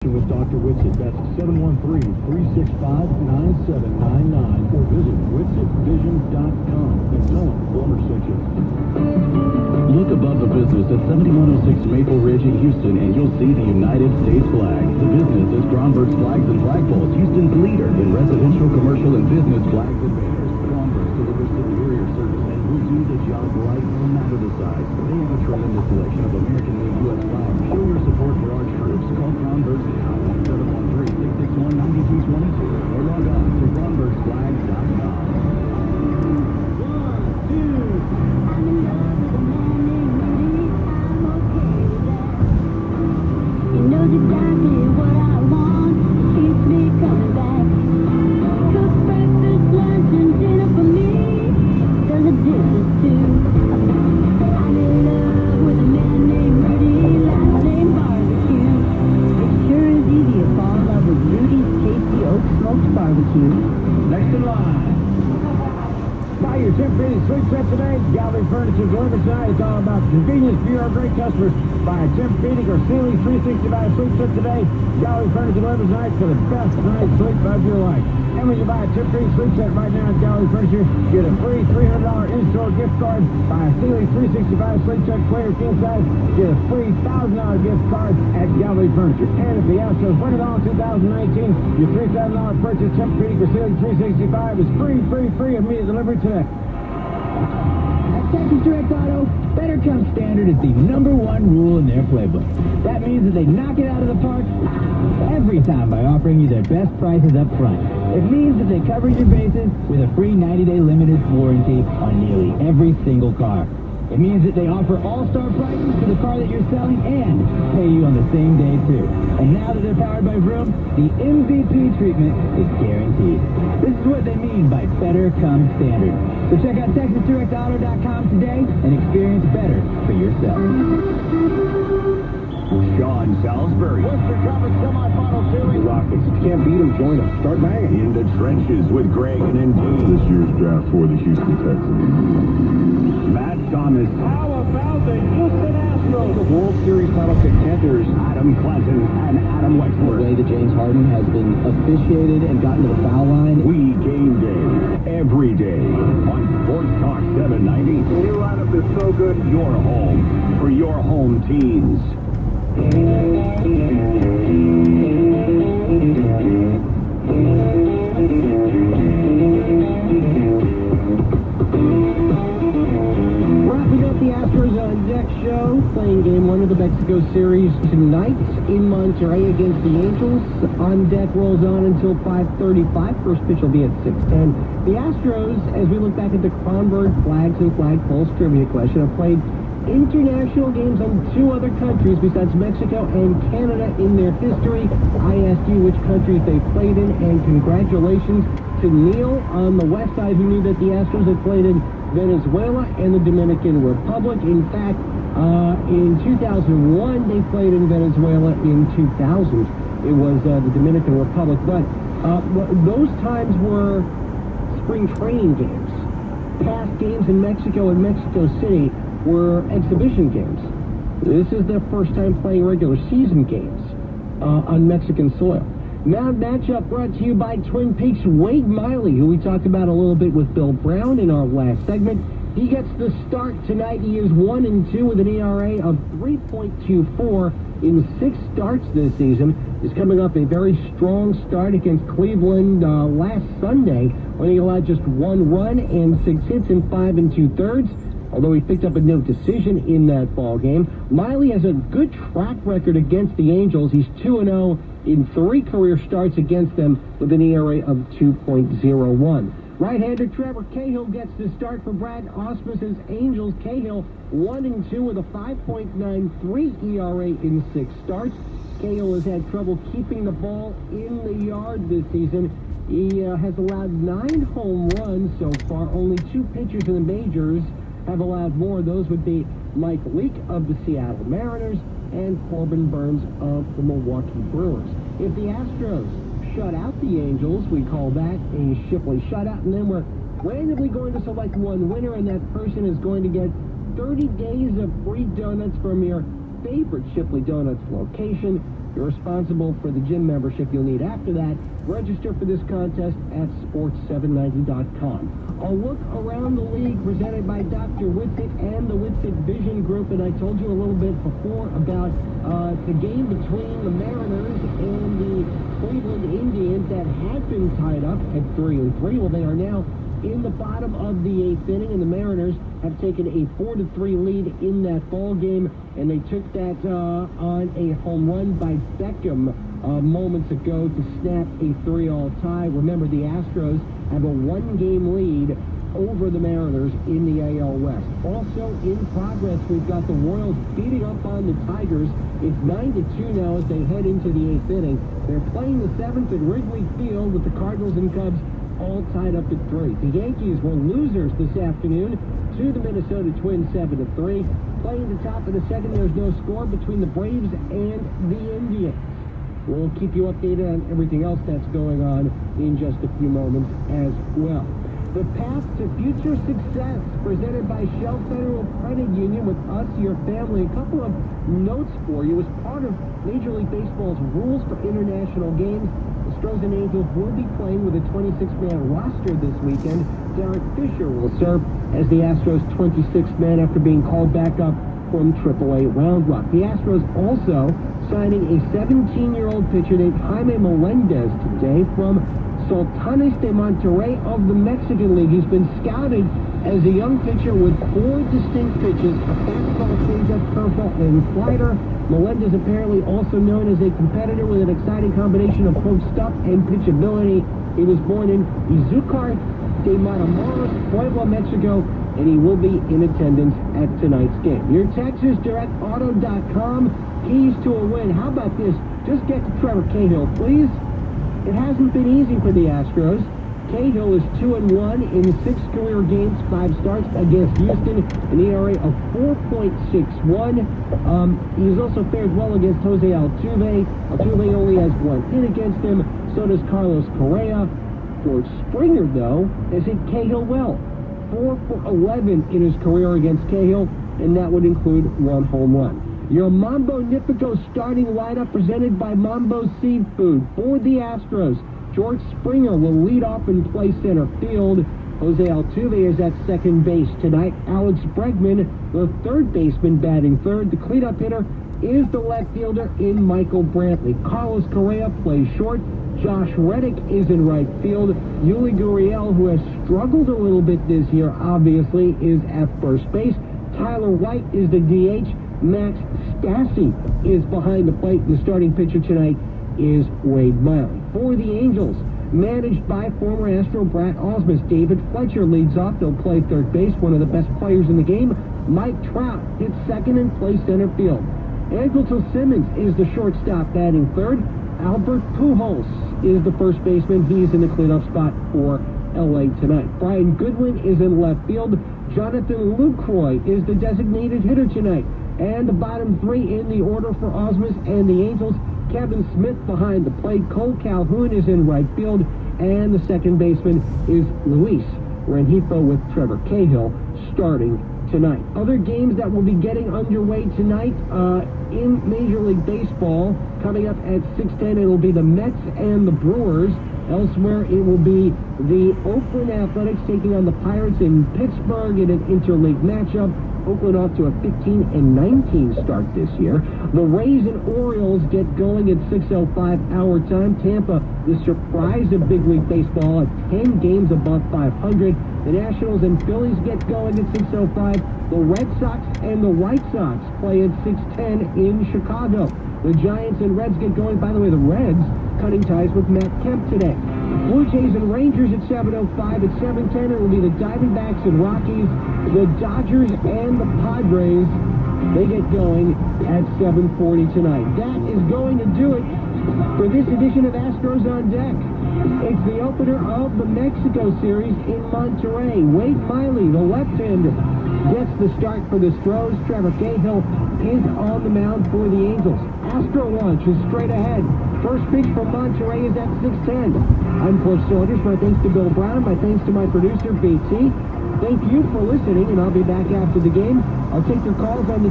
conversation with Dr. Whitsitt. That's 713-365-9799 or visit WhitsittVision.com and tell him Plumber sent you. Look above the business at 7106 Maple Ridge in Houston and you'll see the United States flag. The business is Kronberg's Flags and Flagpoles, Houston's leader in residential, commercial, and business flags and banners. Kronberg delivers superior service and will do the job right no matter the size. They have a tremendous selection of American-made U.S. flags. Show your support for our troops. Call Kronberg's now at 713-661-9222 or log on to KronbergsFlags.com. 1, 2, knows exactly what I want, keeps me coming back. Cook breakfast, lunch, and dinner for me, does the dishes too. I'm in love with a man named Rudy, last name Barbecue. It sure is easy to fall in love with Rudy's tasty oak smoked barbecue. Next in line. Buy your Tempur-Pedic sleep set today. Galleria Furniture delivers tonight. It's all about convenience for your great customers. Buy a Tempur-Pedic or Sealy 365 sleep set today. Galleria Furniture delivers tonight for the best night's sleep of your life. And when you buy a Tempur-Pedic sleep set right now at Galleria Furniture, get a free $300 in-store gift card. Buy a Sealy 365 sleep set, queen or king size, get a free $1,000 gift card at Galleria Furniture. And if the Astros win it all in 2019, your $3,000 purchase Tempur-Pedic or Sealy 365 is free immediate delivery today. At Texas Direct Auto, better come standard is the #1 rule in their playbook. That means that they knock it out of the park every time by offering you their best prices up front. It means that they cover your bases with a free 90-day limited warranty on nearly every single car. It means that they offer all-star prices for the car that you're selling and pay you on the same day, too. And now that they're powered by Vroom, the MVP treatment is guaranteed. This is what they mean by better come standard. So check out TexasDirectAuto.com today and experience better for yourself. Sean Salisbury. Worcester Cup semi-final series. The Rockets. If you can't beat them, join them. Start banging. In the trenches with Greg and NT. This year's draft for the Houston Texans. Matt Thomas. How about the Houston Astros? The World Series title contenders. Adam Clanton and Adam The Wexler. way that James Harden has been officiated and gotten to the foul line. We game day every day on Sports Talk 790. The new lineup is so good. Your home for your home teams. Wrapping up the Astros on Deck show, playing game 1 of the Mexico series tonight in Monterrey against the Angels. On Deck rolls on until 5:35. First pitch will be at 6:10. The Astros, as we look back at the Kronberg Flags and Flagpoles trivia question, have played international games on 2 other countries besides Mexico and Canada in their history. I asked you which countries they played in, and congratulations to Neil on the west side, who knew that the Astros had played in Venezuela and the Dominican Republic. In fact, in 2001, they played in Venezuela. In 2000, it was the Dominican Republic. But those times were spring training games. Past games in Mexico and Mexico City were exhibition games. This is their first time playing regular season games on Mexican soil. Now, matchup brought to you by Twin Peaks' Wade Miley, who we talked about a little bit with Bill Brown in our last segment. He gets the start tonight. He is 1-2 with an ERA of 3.24 in 6 starts this season. He's coming off a very strong start against Cleveland last Sunday, when he allowed just 1 run and 6 hits in 5 2/3. Although he picked up a no decision in that ball game. Miley has a good track record against the Angels. He's 2-0 in 3 career starts against them with an ERA of 2.01. Right-hander Trevor Cahill gets the start for Brad Ausmus's Angels. Cahill 1-2 with a 5.93 ERA in 6 starts. Cahill has had trouble keeping the ball in the yard this season. He has allowed 9 home runs so far. Only 2 pitchers in the majors have allowed more. Those would be Mike Leake of the Seattle Mariners and Corbin Burns of the Milwaukee Brewers. If the Astros shut out the Angels, we call that a Shipley shutout, and then we're randomly going to select one winner, and that person is going to get 30 days of free donuts from your favorite Shipley Donuts location. You're responsible for the gym membership you'll need after that. Register for this contest at sports790.com. A look around the league presented by Dr. Whitsitt and the Whitsitt Vision Group. And I told you a little bit before about the game between the Mariners and the Cleveland Indians that had been tied up at 3-3. Well, they are now in the bottom of the 8th inning, and the Mariners have taken a 4-3 lead in that ball game, and they took that on a home run by Beckham moments ago to snap a 3-all tie. Remember, the Astros have a 1-game lead over the Mariners in the AL West. Also in progress, we've got the Royals beating up on the Tigers. It's 9-2 now as they head into the 8th inning. They're playing the 7th at Wrigley Field with the Cardinals and Cubs all tied up at 3. The Yankees were losers this afternoon to the Minnesota Twins 7-3. Playing the top of the 2nd, there's no score between the Braves and the Indians. We'll keep you updated on everything else that's going on in just a few moments as well. The path to future success presented by Shell Federal Credit Union with us, your family. A couple of notes for you. As part of Major League Baseball's rules for international games, the Stros and Angels will be playing with a 26-man roster this weekend. Derek Fisher will serve as the Astros' 26th man after being called back up from AAA Round Rock. The Astros also signing a 17-year-old pitcher named Jaime Melendez today from Sultanes de Monterrey of the Mexican League. He's been scouted as a young pitcher with 4 distinct pitches: a fastball, changeup, curveball, and slider. Melendez apparently also known as a competitor with an exciting combination of both stuff and pitchability. He was born in Izúcar de Matamoros, Puebla, Mexico, and he will be in attendance at tonight's game. Your TexasDirectAuto.com keys to a win. How about this? Just get to Trevor Cahill, please. It hasn't been easy for the Astros. Cahill is 2-1 in 6 career games, 5 starts against Houston, an ERA of 4.61. He's also fared well against Jose Altuve. Altuve only has 1 hit against him. So does Carlos Correa. George Springer, though, has hit Cahill well. 4 for 11 in his career against Cahill, and that would include 1 home run. Your Mambo Nifico starting lineup presented by Mambo Seafood. For the Astros, George Springer will lead off and play center field. Jose Altuve is at second base tonight. Alex Bregman, the third baseman, batting third. The cleanup hitter is the left fielder in Michael Brantley. Carlos Correa plays short. Josh Reddick is in right field. Yuli Gurriel, who has struggled a little bit this year, obviously, is at first base. Tyler White is the DH. Max Stassi is behind the plate. The starting pitcher tonight is Wade Miley. For the Angels, managed by former Astro Brad Osmus, David Fletcher leads off. They'll play third base, one of the best players in the game. Mike Trout hits second and plays center field. Andrelton Simmons is the shortstop, batting third. Albert Pujols is the first baseman. He's in the cleanup spot for LA tonight. Brian Goodwin is in left field. Jonathan Lucroy is the designated hitter tonight. And the bottom 3 in the order for Osmus and the Angels: Kevin Smith behind the plate. Cole Calhoun is in right field. And the second baseman is Luis Rengifo with Trevor Cahill starting tonight. Other games that will be getting underway tonight in Major League Baseball. Coming up at 6:10, it will be the Mets and the Brewers. Elsewhere, it will be the Oakland Athletics taking on the Pirates in Pittsburgh in an interleague matchup. Oakland off to a 15-19 start this year. The Rays and Orioles get going at 6:05 our time. Tampa, the surprise of big league baseball, at 10 games above 500. The Nationals and Phillies get going at 6:05. The Red Sox and the White Sox play at 6:10 in Chicago. The Giants and Reds get going. By the way, the Reds cutting ties with Matt Kemp today. Blue Jays and Rangers at 7:05. At 7:10, it will be the Diamondbacks and Rockies. The Dodgers and the Padres, they get going at 7:40 tonight. That is going to do it for this edition of Astros on Deck. It's the opener of the Mexico series in Monterrey. Wade Miley, the left-hander, gets the start for the Stros. Trevor Cahill is on the mound for the Angels. Astro Launch is straight ahead. First pitch from Monterrey is at 6:10. I'm Cliff Saunders. My thanks to Bill Brown. My thanks to my producer, BT. Thank you for listening, and I'll be back after the game. I'll take your calls on the